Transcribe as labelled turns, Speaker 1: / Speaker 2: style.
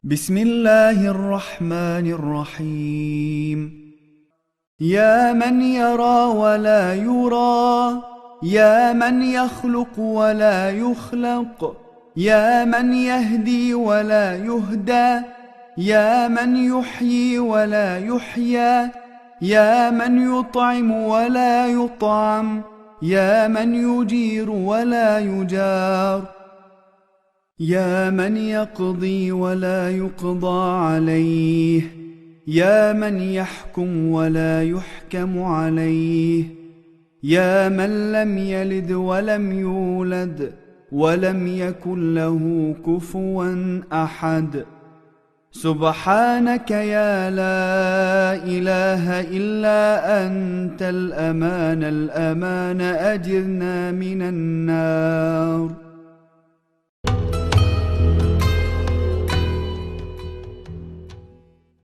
Speaker 1: بسم الله الرحمن الرحيم. يا من يرى ولا يرى، يا من يخلق ولا يخلق، يا من يهدي ولا يهدى، يا من يحيي ولا يحيى، يا من يطعم ولا يطعم، يا من يجير ولا يجار، يا من يقضي ولا يقضى عليه، يا من يحكم ولا يحكم عليه، يا من لم يلد ولم يولد ولم يكن له كفوا أحد. سبحانك يا لا إله إلا أنت الأمان الأمان، أجرنا من النار.